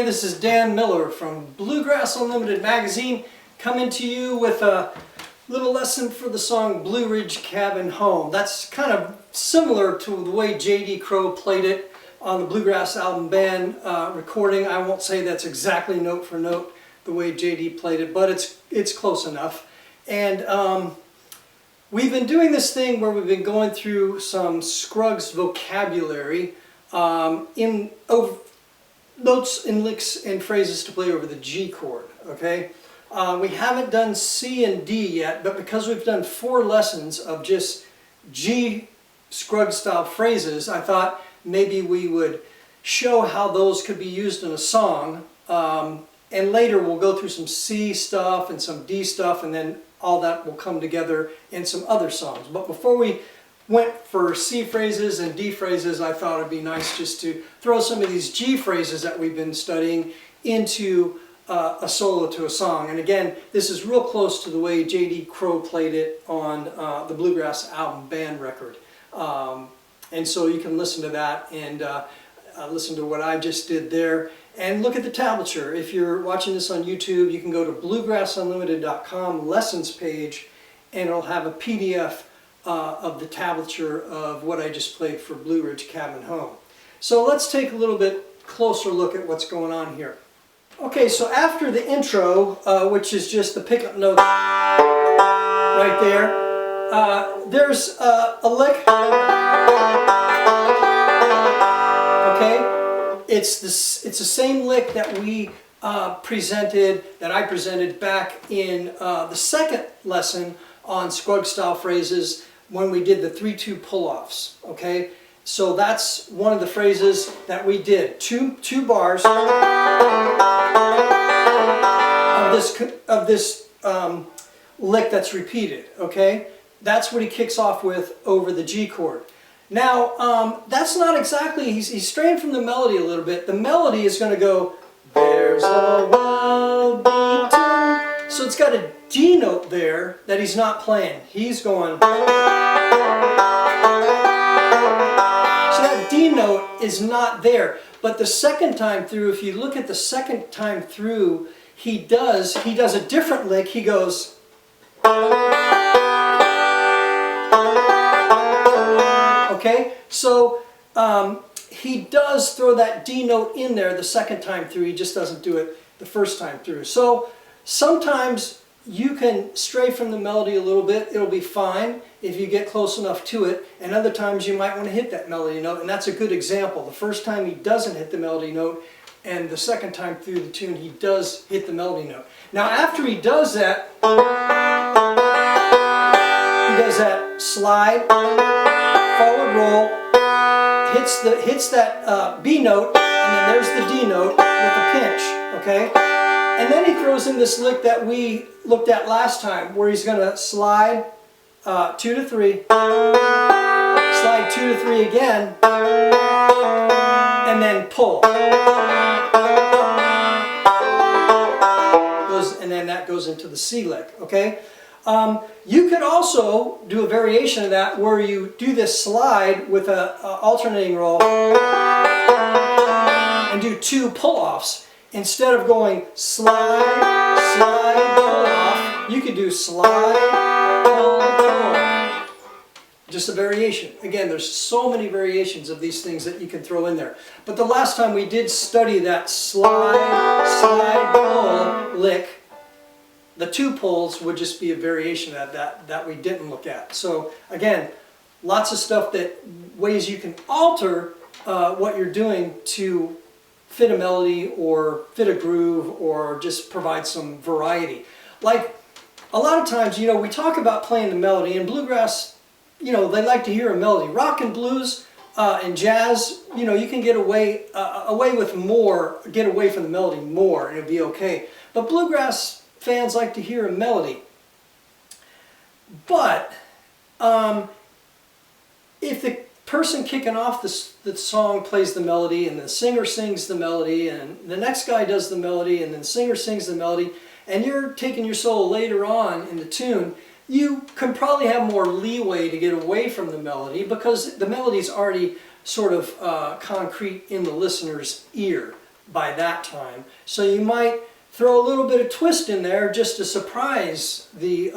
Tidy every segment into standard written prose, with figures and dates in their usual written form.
this is Dan Miller from Bluegrass Unlimited magazine, coming to you with a little lesson for the song Blue Ridge Cabin Home. That's kind of similar to the way J.D. Crowe played it on the Bluegrass Album Band recording. I won't say that's exactly note for note the way J.D. played it, but it's close enough. And we've been doing this thing where we've been going through some Scruggs vocabulary in notes and licks and phrases to play over the G chord, okay? We haven't done C and D yet, but because we've done 4 lessons of just G Scruggs style phrases, I thought maybe we would show how those could be used in a song, and later we'll go through some C stuff and some D stuff, and then all that will come together in some other songs. But before we went for C phrases and D phrases, I thought it'd be nice just to throw some of these G phrases that we've been studying into a solo to a song. And again, this is real close to the way J.D. Crowe played it on the Bluegrass Album Band record. And so you can listen to that and listen to what I just did there. And look at the tablature. If you're watching this on YouTube, you can go to bluegrassunlimited.com lessons page, and it'll have a PDF of the tablature of what I just played for Blue Ridge Cabin Home. So let's take a little bit closer look at what's going on here. Okay, so after the intro, which is just the pickup notes right there, there's a lick. Okay, it's the same lick that we I presented back in the second lesson on Scruggs style phrases when we did the 3-2 pull-offs. Okay, so that's one of the phrases that we did. Two bars of this lick that's repeated. Okay, that's what he kicks off with over the G chord. Now that's not exactly, he's straying from the melody a little bit. The melody is going to go, there's a well beaten. So it's got a D note there that he's not playing. He's going. So that D note is not there. But the second time through, if you look at the second time through, he does a different lick. He goes. Okay, so he does throw that D note in there the second time through. He just doesn't do it the first time through. So sometimes you can stray from the melody a little bit. It'll be fine if you get close enough to it. And other times you might want to hit that melody note, and that's a good example. The first time he doesn't hit the melody note, and the second time through the tune he does hit the melody note. Now after he does that, slide, forward roll, hits that B note, and then there's the D note with a pinch, okay? And then he throws in this lick that we looked at last time, where he's going to slide 2 to 3, slide 2 to 3 again, and then pull. And then that goes into the C lick, okay? You could also do a variation of that where you do this slide with an alternating roll and do 2 pull-offs. Instead of going slide, slide, pull-off, you could do slide, pull, pull. Just a variation. Again, there's so many variations of these things that you can throw in there. But the last time we did study that slide, slide, pull lick, the 2 pulls would just be a variation of that we didn't look at. So again, lots of stuff ways you can alter what you're doing to fit a melody or fit a groove or just provide some variety. Like a lot of times, you know, we talk about playing the melody, and bluegrass, you know, they like to hear a melody. Rock and blues and jazz, you know, you can get away with more, get away from the melody more, and it'll be okay. But bluegrass fans like to hear a melody. But if the person kicking off the song plays the melody, and the singer sings the melody, and the next guy does the melody, and then the singer sings the melody, and you're taking your solo later on in the tune, you can probably have more leeway to get away from the melody because the melody's already sort of concrete in the listener's ear. by that time. So you might throw a little bit of twist in there just to surprise the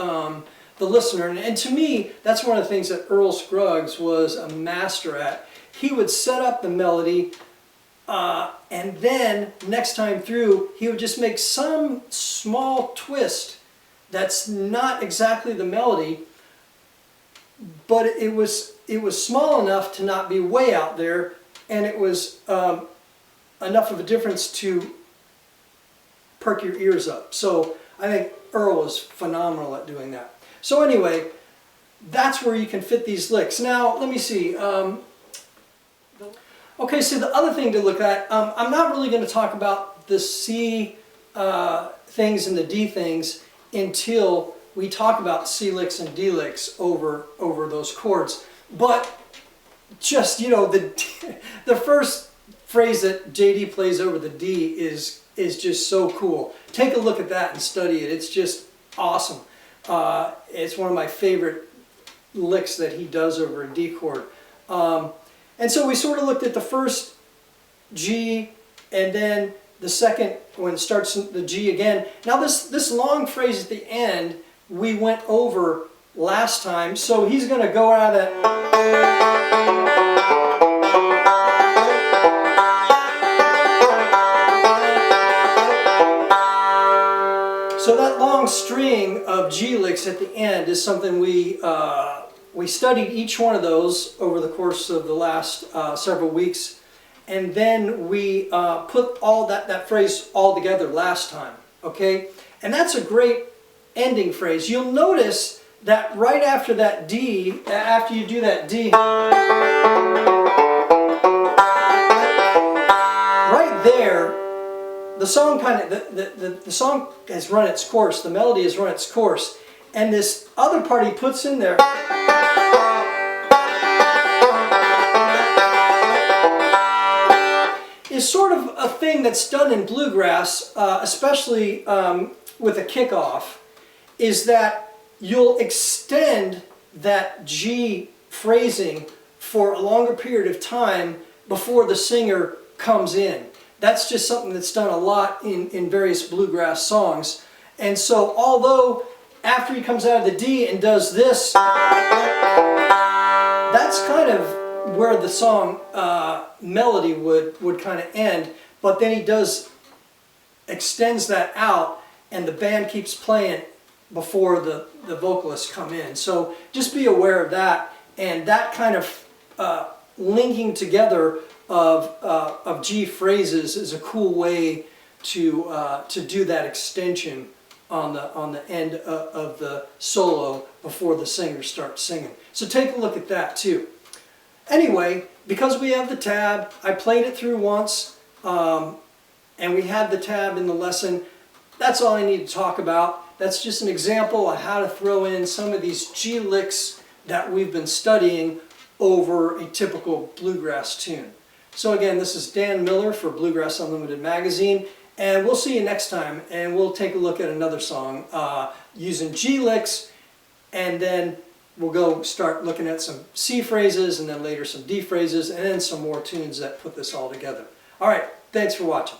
listener. And to me, that's one of the things that Earl Scruggs was a master at. He would set up the melody, and then next time through, he would just make some small twist that's not exactly the melody, but it was small enough to not be way out there, and it was enough of a difference to perk your ears up. So I think Earl was phenomenal at doing that. So anyway, that's where you can fit these licks. Now, let me see. Okay, so the other thing to look at, I'm not really going to talk about the C things and the D things until we talk about C licks and D licks over those chords. But just, you know, the first phrase that JD plays over the D is just so cool. Take a look at that and study it. It's just awesome. It's one of my favorite licks that he does over a D chord. And so we sort of looked at the first G and then the second, when it starts the G again. Now this long phrase at the end we went over last time, so he's going to go out of that. So that long string of G licks at the end is something we studied each one of those over the course of the last several weeks, and then we put all that phrase all together last time, okay? And that's a great ending phrase. You'll notice that right after that D, after you do that D, right there, the song the song has run its course, the melody has run its course, and this other part he puts in there is sort of a thing that's done in bluegrass, especially with a kickoff, is that you'll extend that G phrasing for a longer period of time before the singer comes in. That's just something that's done a lot in various bluegrass songs. And so although after he comes out of the D and does this, that's kind of where the song melody would kind of end, but then he extends that out, and the band keeps playing before the vocalists come in. So just be aware of that, and that kind of linking together of G phrases is a cool way to do that extension on the end of the solo before the singer starts singing. So take a look at that too. Anyway, because we have the tab, I played it through once, and we had the tab in the lesson. That's all I need to talk about. That's just an example of how to throw in some of these G licks that we've been studying over a typical bluegrass tune. So again, this is Dan Miller for Bluegrass Unlimited magazine, and we'll see you next time, and we'll take a look at another song using G licks, and then we'll go start looking at some C phrases, and then later some D phrases, and then some more tunes that put this all together. All right, thanks for watching.